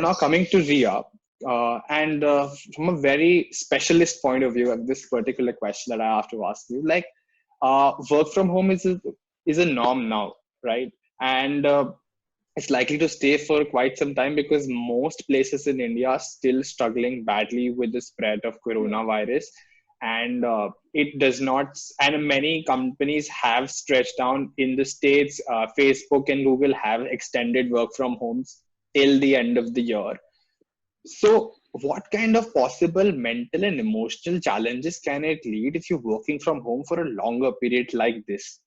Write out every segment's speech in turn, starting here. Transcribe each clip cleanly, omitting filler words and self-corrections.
Now coming to Ria, from a very specialist point of view, this particular question that I have to ask you, like, work from home is a norm now, right? And it's likely to stay for quite some time because most places in India are still struggling badly with the spread of coronavirus. And it does not, and many companies have stretched down in the States. Facebook and Google have extended work from homes till the end of the year. So, what kind of possible mental and emotional challenges can it lead if you're working from home for a longer period like this?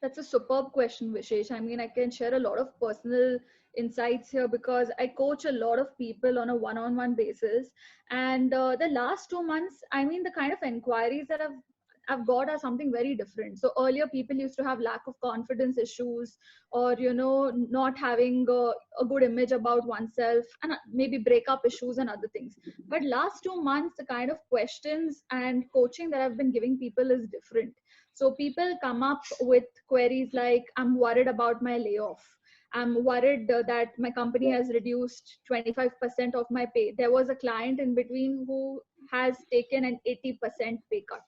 That's a superb question, Vishesh. I mean, I can share a lot of personal insights here because I coach a lot of people on a one-on-one basis. And the last 2 months, I mean, the kind of inquiries that I've got are something very different. So earlier, people used to have lack of confidence issues, or not having a good image about oneself, and maybe breakup issues and other things. But last 2 months, the kind of questions and coaching that I've been giving people is different. So people come up with queries like, I'm worried about my layoff. I'm worried that my company has reduced 25% of my pay. There was a client in between who has taken an 80% pay cut.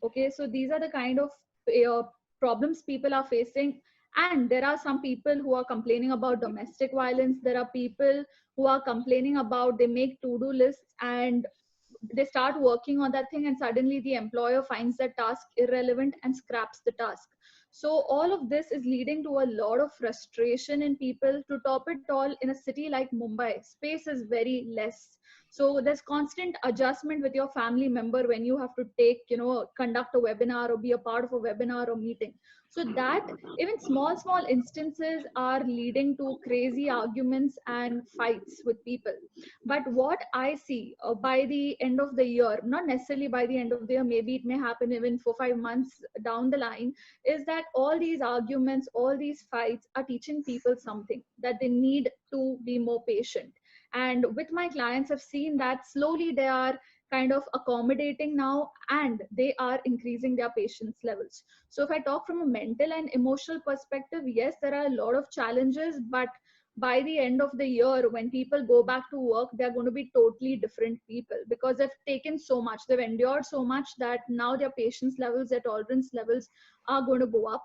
Okay, so these are the kind of uh, problems people are facing. And there are some people who are complaining about domestic violence. There are people who are complaining about they make to-do lists and they start working on that thing, and suddenly the employer finds that task irrelevant and scraps the task. So all of this is leading to a lot of frustration in people. To top it all, in a city like Mumbai, space is very less. So there's constant adjustment with your family member when you have to conduct a webinar or be a part of a webinar or meeting. So that even small instances are leading to crazy arguments and fights with people. But what I see by the end of the year, not necessarily by the end of the year, maybe it may happen even 4 5 months down the line, is that all these arguments, all these fights are teaching people something, that they need to be more patient. And with my clients, I've seen that slowly they are kind of accommodating now, and they are increasing their patience levels. So if I talk from a mental and emotional perspective, yes, there are a lot of challenges, but by the end of the year, when people go back to work, they're going to be totally different people because they've taken so much, they've endured so much, that now their patience levels, their tolerance levels are going to go up.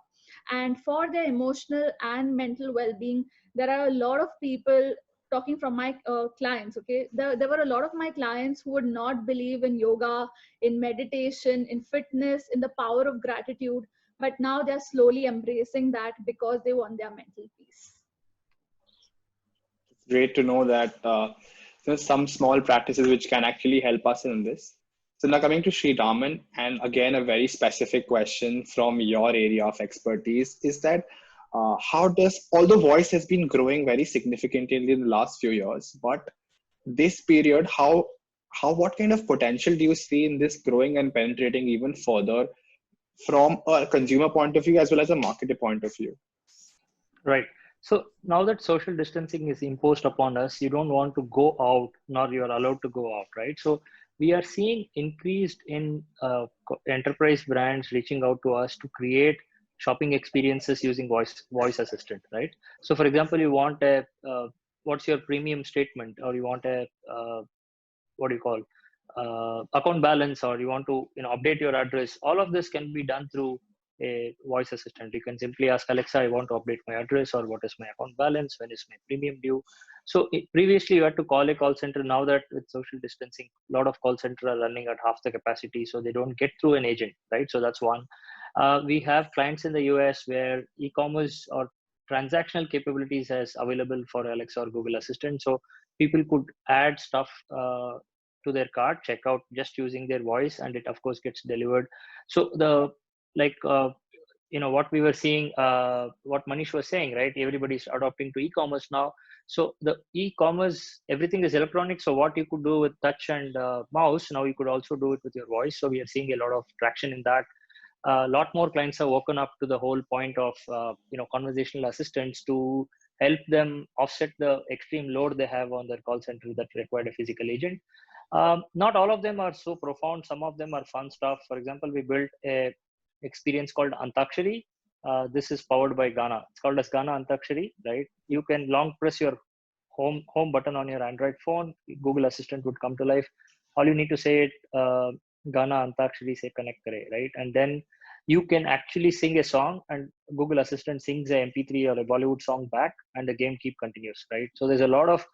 And for their emotional and mental well-being, there are a lot of people, talking from my clients, okay, there were a lot of my clients who would not believe in yoga, in meditation, in fitness, in the power of gratitude, but now they're slowly embracing that because they want their mental peace. Great to know that some small practices which can actually help us in this. So now coming to Sri Raman, and again a very specific question from your area of expertise is that how does, although voice has been growing very significantly in the last few years, but this period, how what kind of potential do you see in this growing and penetrating even further from a consumer point of view as well as a marketer point of view? Right. So now that social distancing is imposed upon us, you don't want to go out, nor you are allowed to go out, right? So we are seeing increased in enterprise brands reaching out to us to create shopping experiences using voice assistant, right? So for example, you want a what's your premium statement, or you want a what do you call account balance, or you want to update your address. All of this can be done through a voice assistant. You can simply ask Alexa, I want to update my address, or what is my account balance, when is my premium due. So previously you had to call a call center. Now that with social distancing, a lot of call center are running at half the capacity, so they don't get through an agent, right? So that's one. We have clients in the US where e-commerce or transactional capabilities as available for Alexa or Google Assistant. So people could add stuff to their cart, check out just using their voice, and it of course gets delivered. So the like what we were seeing, what Manish was saying, right? Everybody's adopting to e-commerce now. So the e-commerce, everything is electronic. So what you could do with touch and mouse, now you could also do it with your voice. So we are seeing a lot of traction in that. A lot more clients have woken up to the whole point of conversational assistants to help them offset the extreme load they have on their call center that required a physical agent. Not all of them are so profound. Some of them are fun stuff. For example, we built a experience called Antakshari. This is powered by Gaana. It's called as Gaana Antakshari, right? You can long press your home button on your Android phone, Google Assistant would come to life. All you need to say it, Gana Antakshari se connect kare, right? And then you can actually sing a song, and Google Assistant sings a MP3 or a Bollywood song back, and the game continues, right? So there's a lot of,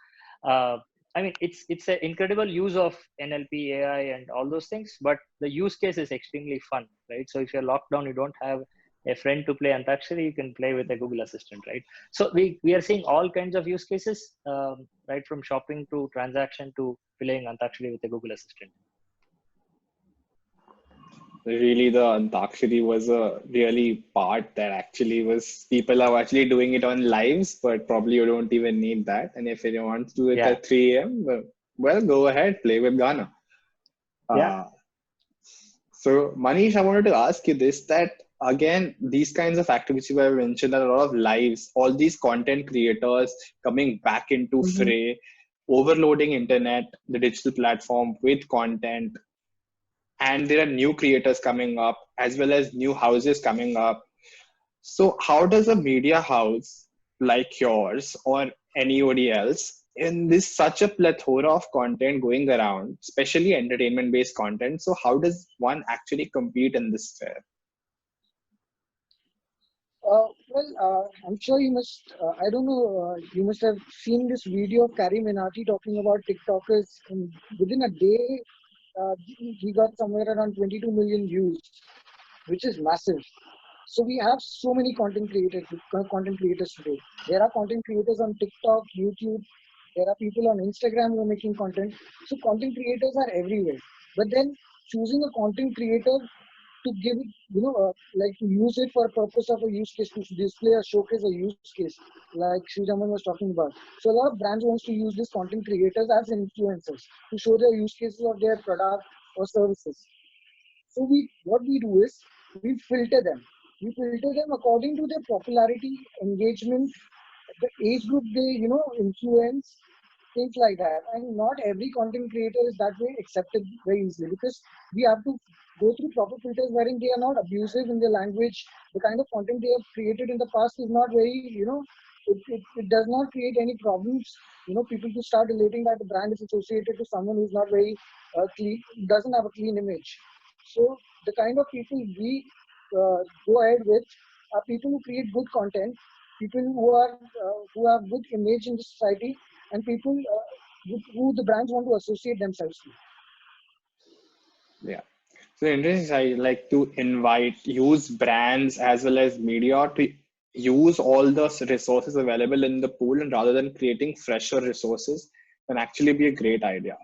I mean, it's an incredible use of NLP, AI, and all those things, but the use case is extremely fun, right? So if you're locked down, you don't have a friend to play Antakshari, you can play with a Google Assistant, right? So we are seeing all kinds of use cases, right from shopping to transaction to playing Antakshari with a Google Assistant. Really, the Antakshari was a really part that actually was, people are actually doing it on lives, but probably you don't even need that. And if you want to do it at 3 a.m., well, go ahead, play with Ghana. So Manish, I wanted to ask you this, that again, these kinds of activities were mentioned, that a lot of lives, all these content creators coming back into fray, overloading internet, the digital platform with content, and there are new creators coming up as well as new houses coming up. So how does a media house like yours or anybody else, in this such a plethora of content going around, especially entertainment based content, so how does one actually compete in this sphere? I'm sure you must, I don't know, you must have seen this video of Carrie Minati talking about TikTokers. Within a day, he got somewhere around 22 million views, which is massive. So we have so many content creators today. There are content creators on TikTok, YouTube. There are people on Instagram who are making content. So content creators are everywhere. But then choosing a content creator to give it, like to use it for a purpose of a use case, to display or showcase a use case, like Srijaman was talking about. So a lot of brands wants to use these content creators as influencers to show their use cases of their product or services. So what we do is we filter them. We filter them according to their popularity, engagement, the age group they influence, things like that. And not every content creator is that way accepted very easily, because we have to go through proper filters wherein they are not abusive in their language. The kind of content they have created in the past is not very, it does not create any problems. People to start relating that the brand is associated to someone who's not very clean, doesn't have a clean image. So the kind of people we go ahead with are people who create good content, people who have good image in the society, and people who the brands want to associate themselves with. Yeah. So interesting. I like to use brands as well as media to use all the resources available in the pool, and rather than creating fresher resources, can actually be a great idea.